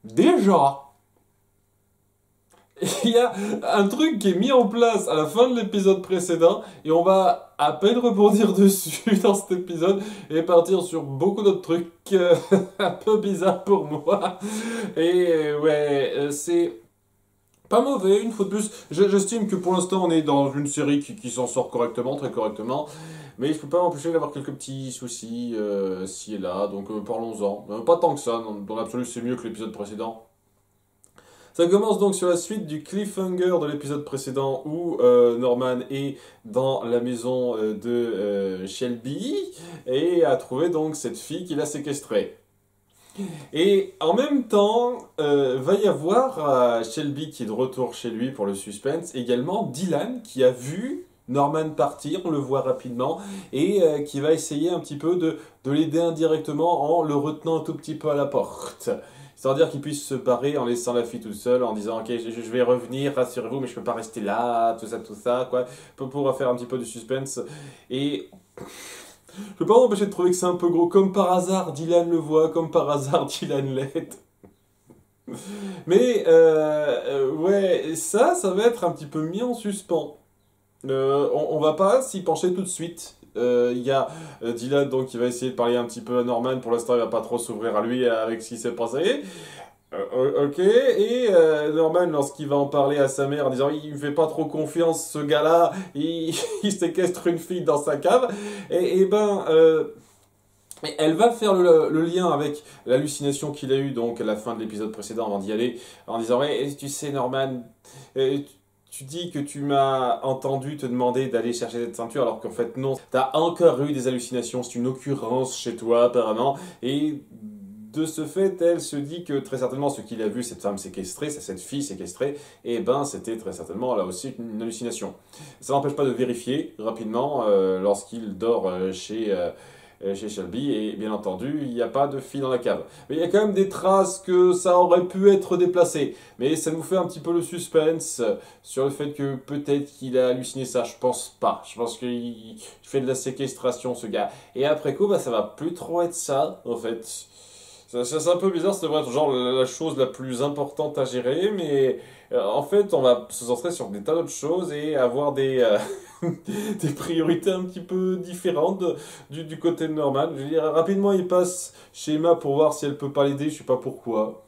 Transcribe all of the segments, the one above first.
déjà, il y a un truc qui est mis en place à la fin de l'épisode précédent et on va à peine rebondir dessus dans cet épisode et partir sur beaucoup d'autres trucs un peu bizarres pour moi. Et ouais, c'est pas mauvais, une fois de plus. J'estime que pour l'instant on est dans une série qui s'en sort correctement, très correctement. Mais je peux pas m'empêcher d'avoir quelques petits soucis ci et là, donc parlons-en. Pas tant que ça, dans l'absolu c'est mieux que l'épisode précédent. Ça commence donc sur la suite du cliffhanger de l'épisode précédent où Norman est dans la maison de Shelby et a trouvé donc cette fille qu'il a séquestrée. Et en même temps, va y avoir Shelby qui est de retour chez lui pour le suspense, également Dylan qui a vu Norman partir, on le voit rapidement, et qui va essayer un petit peu de l'aider indirectement en le retenant un tout petit peu à la porte. C'est-à-dire qu'il puisse se barrer en laissant la fille toute seule, en disant ok je vais revenir, rassurez-vous, mais je peux pas rester là, tout ça, quoi, pour faire un petit peu de suspense. Et je peux pas m'empêcher de trouver que c'est un peu gros. Comme par hasard, Dylan le voit, comme par hasard, Dylan l'aide. Mais ouais, ça va être un petit peu mis en suspens. On va pas s'y pencher tout de suite. Il y a Dylan donc qui va essayer de parler un petit peu à Norman. Pour l'instant, il va pas trop s'ouvrir à lui avec ce qui s'est passé. Ok, et Norman, lorsqu'il va en parler à sa mère en disant il me fait pas trop confiance ce gars-là, il séquestre une fille dans sa cave, et ben elle va faire le lien avec l'hallucination qu'il a eue donc à la fin de l'épisode précédent avant d'y aller, en disant ouais, tu sais Norman, euh, tu dis que tu m'as entendu te demander d'aller chercher cette ceinture alors qu'en fait non, t'as encore eu des hallucinations, c'est une occurrence chez toi apparemment, et de ce fait, elle se dit que très certainement ce qu'il a vu, cette femme séquestrée, cette fille séquestrée, et ben c'était très certainement là aussi une hallucination. Ça n'empêche pas de vérifier rapidement lorsqu'il dort chez Shelby, et bien entendu, il n'y a pas de fille dans la cave. Mais il y a quand même des traces que ça aurait pu être déplacé. Mais ça nous fait un petit peu le suspense sur le fait que peut-être qu'il a halluciné ça. Je pense pas. Je pense qu'il fait de la séquestration, ce gars. Et après coup, bah, ça va plus trop être ça, en fait. C'est un peu bizarre, ça devrait être genre la chose la plus importante à gérer, mais en fait, on va se centrer sur des tas d'autres choses et avoir des priorités un petit peu différentes du côté de Norman. Je veux dire, rapidement, il passe chez Emma pour voir si elle peut pas l'aider, je sais pas pourquoi.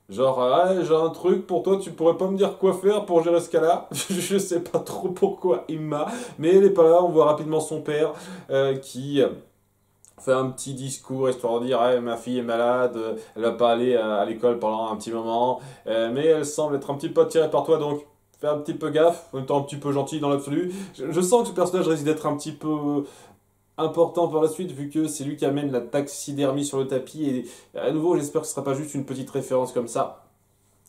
Genre, ah, j'ai un truc pour toi, tu pourrais pas me dire quoi faire pour gérer ce cas-là? Je sais pas trop pourquoi Emma, mais elle est pas là, on voit rapidement son père qui fait un petit discours histoire de dire hey, ma fille est malade, elle va pas aller à l'école pendant un petit moment, mais elle semble être un petit peu attirée par toi donc fais un petit peu gaffe, en étant un petit peu gentil dans l'absolu. Je sens que ce personnage risque d'être un petit peu important par la suite vu que c'est lui qui amène la taxidermie sur le tapis et à nouveau j'espère que ce sera pas juste une petite référence comme ça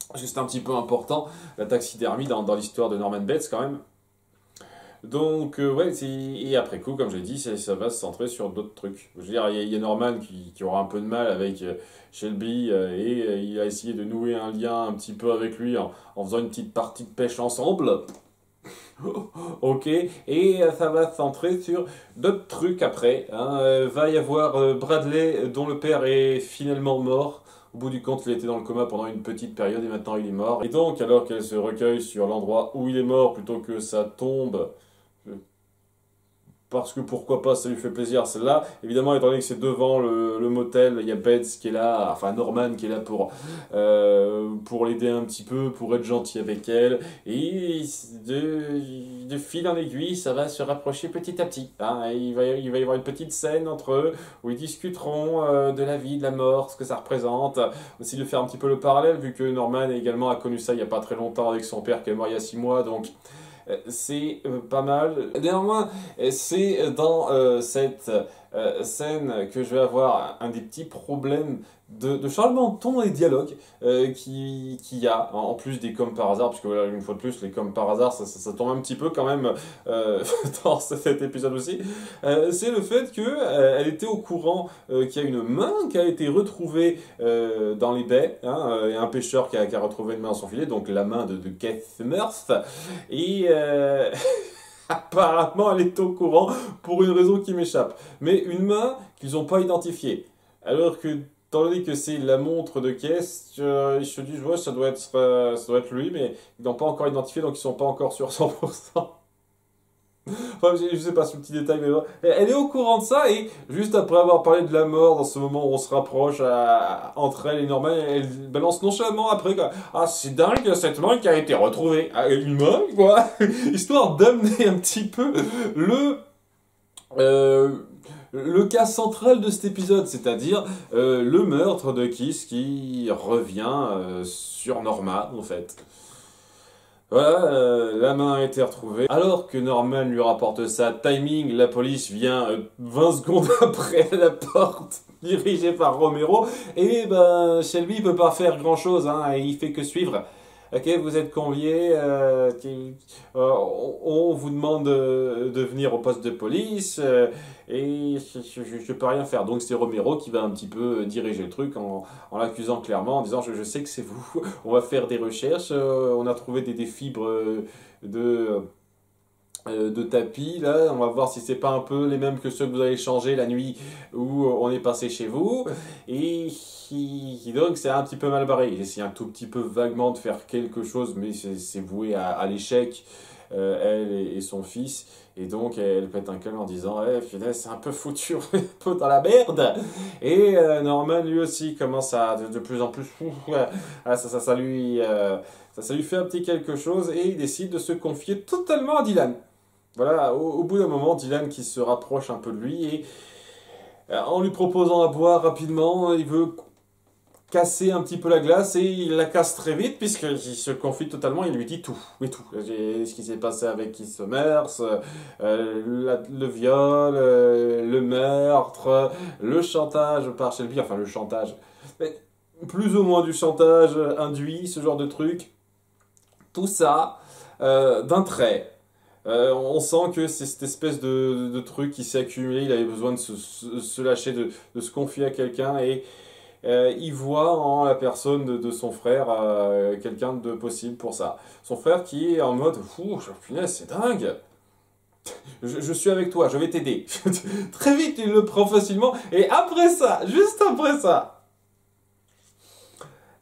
parce que c'est un petit peu important la taxidermie dans l'histoire de Norman Bates quand même. Donc, ouais, et après coup, comme j'ai dit, ça va se centrer sur d'autres trucs. Je veux dire, il y a Norman qui aura un peu de mal avec Shelby et il a essayé de nouer un lien un petit peu avec lui en faisant une petite partie de pêche ensemble. Ok, et ça va se centrer sur d'autres trucs après. Hein. Va y avoir Bradley, dont le père est finalement mort. Au bout du compte, il était dans le coma pendant une petite période et maintenant il est mort. Et donc, alors qu'elle se recueille sur l'endroit où il est mort plutôt que sa tombe, parce que pourquoi pas, ça lui fait plaisir celle-là. Évidemment, étant donné que c'est devant le motel, il y a Bates qui est là, enfin Norman qui est là pour l'aider un petit peu, pour être gentil avec elle. Et de fil en aiguille, ça va se rapprocher petit à petit. Hein. Il va y avoir une petite scène entre eux où ils discuteront de la vie, de la mort, ce que ça représente. Aussi de faire un petit peu le parallèle, vu que Norman également a connu ça il n'y a pas très longtemps avec son père qui est mort il y a 6 mois, donc c'est pas mal. Néanmoins, c'est dans cette scène que je vais avoir un des petits problèmes de changement de ton et dialogue qu'il y a, en plus des comme par hasard, parce que voilà, une fois de plus, les comme par hasard, ça tombe un petit peu quand même dans cet épisode aussi. C'est le fait que elle était au courant qu'il y a une main qui a été retrouvée dans les baies, hein, et un pêcheur qui a retrouvé une main dans son filet, donc la main de Keith Murph. Et apparemment, elle est au courant pour une raison qui m'échappe. Mais une main qu'ils n'ont pas identifiée. Alors que étant donné que c'est la montre de caisse, je te dis, ouais, ça doit être lui, mais ils l'ont pas encore identifié, donc ils sont pas encore sûrs 100%. Enfin, je sais pas ce petit détail, mais bon. Elle est au courant de ça, et juste après avoir parlé de la mort, dans ce moment où on se rapproche entre elle et Norman, elle balance nonchalamment après, quoi. Ah, c'est dingue, cette main qui a été retrouvée. Ah, une main, quoi. Histoire d'amener un petit peu le... euh, le cas central de cet épisode, c'est-à-dire le meurtre de Kiss qui revient sur Norma, en fait. Voilà, la main a été retrouvée. Alors que Norman lui rapporte ça, timing, la police vient 20 secondes après la porte, dirigée par Romero. Et ben, Shelby peut pas faire grand-chose, hein, il fait que suivre. Ok, vous êtes conviés, on vous demande de venir au poste de police, et je peux rien faire. Donc c'est Romero qui va un petit peu diriger le truc en l'accusant clairement, en disant je sais que c'est vous, on va faire des recherches, on a trouvé des fibres de, de tapis, là, on va voir si c'est pas un peu les mêmes que ceux que vous avez changés la nuit où on est passé chez vous, et donc c'est un petit peu mal barré. Il essaie un tout petit peu vaguement de faire quelque chose, mais c'est voué à l'échec, elle et son fils, et donc elle pète un câble en disant eh, putain, c'est un peu foutu, on est un peu dans la merde. Et Norman lui aussi commence à de plus en plus, ça lui fait un petit quelque chose, et il décide de se confier totalement à Dylan. Voilà, au bout d'un moment, Dylan qui se rapproche un peu de lui, et en lui proposant à boire rapidement, il veut casser un petit peu la glace, et il la casse très vite puisqu'il se confie totalement, il lui dit tout, oui tout. Ce qui s'est passé avec Keith Summers, le viol, le meurtre, le chantage par Shelby, enfin le chantage, mais plus ou moins du chantage induit, ce genre de truc, tout ça d'un trait. On sent que c'est cette espèce de truc qui s'est accumulé, il avait besoin de se lâcher, de se confier à quelqu'un, et il voit en la personne de son frère quelqu'un de possible pour ça. Son frère qui est en mode, fou, punaise, c'est dingue, je suis avec toi, je vais t'aider. Très vite, il le prend facilement, et après ça, juste après ça,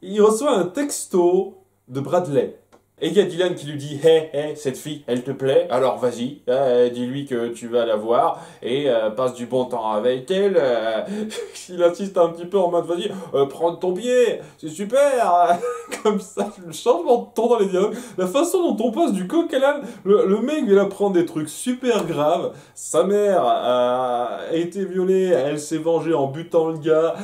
il reçoit un texto de Bradley. Et il y a Dylan qui lui dit hey, hey, cette fille, elle te plaît? Alors vas-y, dis-lui que tu vas la voir et passe du bon temps avec elle. Il insiste un petit peu en mode vas-y, prends ton pied, c'est super. Comme ça, le changement de ton dans les dialogues, la façon dont on passe du coq à l'âne, le mec vient apprendre des trucs super graves. Sa mère a été violée, elle s'est vengée en butant le gars.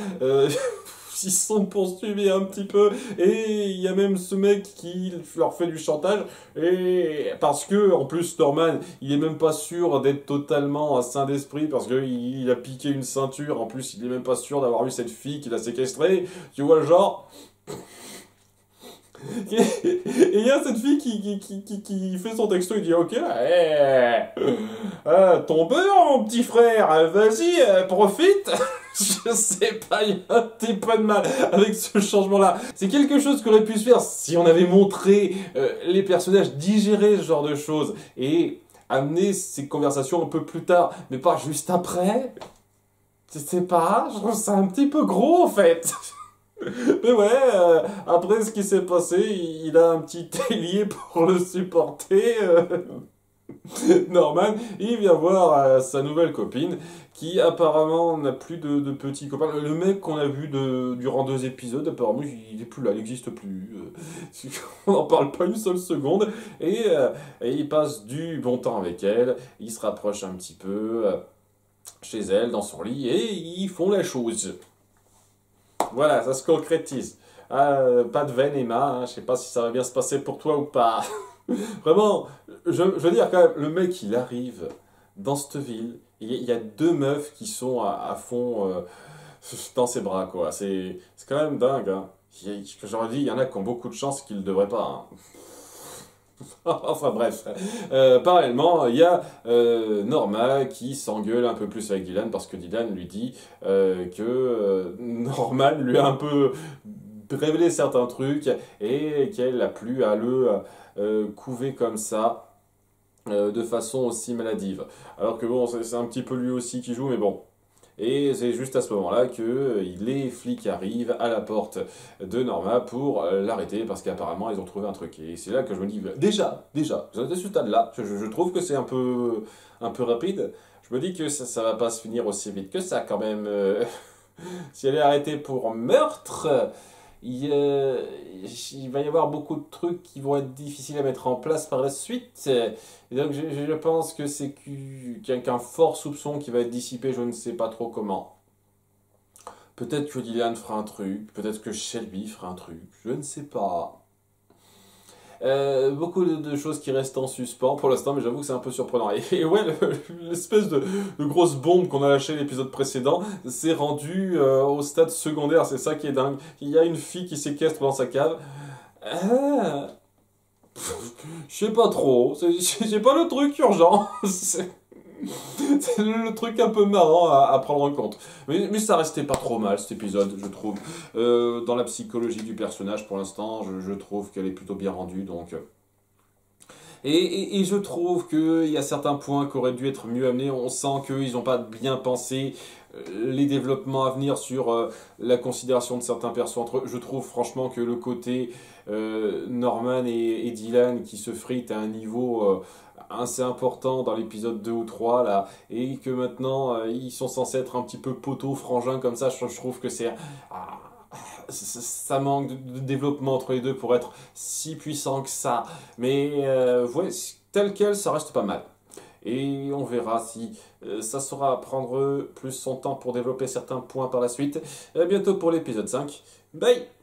Ils sont poursuivis un petit peu, et il y a même ce mec qui leur fait du chantage, et parce que en plus Norman il est même pas sûr d'être totalement sain d'esprit parce que il a piqué une ceinture, en plus il est même pas sûr d'avoir eu cette fille qu'il a séquestrée, tu vois le genre. Et il y a cette fille qui fait son texto, il dit ok, ton beurre mon petit frère, vas-y, profite. Je sais pas, il y a un petit peu de mal avec ce changement-là. C'est quelque chose qu'aurait pu se faire si on avait montré les personnages digérer ce genre de choses et amener ces conversations un peu plus tard, mais pas juste après. Je sais pas, je trouve ça un petit peu gros en fait. Mais ouais, après ce qui s'est passé, il a un petit ailier pour le supporter. Norman, il vient voir sa nouvelle copine, qui apparemment n'a plus de petits copains. Le mec qu'on a vu durant 2 épisodes, apparemment il est plus là, il n'existe plus. On n'en parle pas une seule seconde. Et il passe du bon temps avec elle, il se rapproche un petit peu chez elle, dans son lit, et ils font la chose. Voilà, ça se concrétise. Pas de veine, Emma, hein, je sais pas si ça va bien se passer pour toi ou pas. Vraiment, je veux dire quand même, le mec il arrive dans cette ville, il y a 2 meufs qui sont à fond dans ses bras, quoi. C'est quand même dingue, hein. J'aurais dit, il y en a qui ont beaucoup de chance et qui ne le devraient pas, hein. Enfin bref. Parallèlement, il y a Norma qui s'engueule un peu plus avec Dylan parce que Dylan lui dit que Norman lui a un peu révélé certains trucs et qu'elle a plu à le couver comme ça de façon aussi maladive. Alors que bon, c'est un petit peu lui aussi qui joue, mais bon. Et c'est juste à ce moment-là que les flics arrivent à la porte de Norma pour l'arrêter parce qu'apparemment ils ont trouvé un truc. Et c'est là que je me dis, déjà, vous êtes à ce stade-là, je trouve que c'est un peu rapide. Je me dis que ça va pas se finir aussi vite que ça quand même. Si elle est arrêtée pour meurtre, il va y avoir beaucoup de trucs qui vont être difficiles à mettre en place par la suite. Et donc je pense que c'est qu'un fort soupçon qui va être dissipé, je ne sais pas trop comment. Peut-être que Dylan fera un truc, peut-être que Shelby fera un truc, je ne sais pas. Beaucoup de choses qui restent en suspens pour l'instant, mais j'avoue que c'est un peu surprenant. Et ouais, l'espèce de grosse bombe qu'on a lâchée l'épisode précédent s'est rendue au stade secondaire, c'est ça qui est dingue. Il y a une fille qui séquestre dans sa cave. Ah, je sais pas trop, c'est pas le truc urgent. C'est le truc un peu marrant à prendre en compte. Mais ça restait pas trop mal cet épisode, je trouve. Dans la psychologie du personnage, pour l'instant, je trouve qu'elle est plutôt bien rendue. Donc. Et je trouve qu'il y a certains points qui auraient dû être mieux amenés. On sent qu'ils n'ont pas bien pensé les développements à venir sur la considération de certains persos entre eux. Je trouve franchement que le côté Norman et Dylan qui se fritent à un niveau assez important dans l'épisode 2 ou 3 là, et que maintenant ils sont censés être un petit peu poteaux, frangins comme ça, je trouve que ah, ça manque de développement entre les deux pour être si puissant que ça. Mais ouais, tel quel, ça reste pas mal. Et on verra si ça saura prendre plus son temps pour développer certains points par la suite. À bientôt pour l'épisode 5. Bye!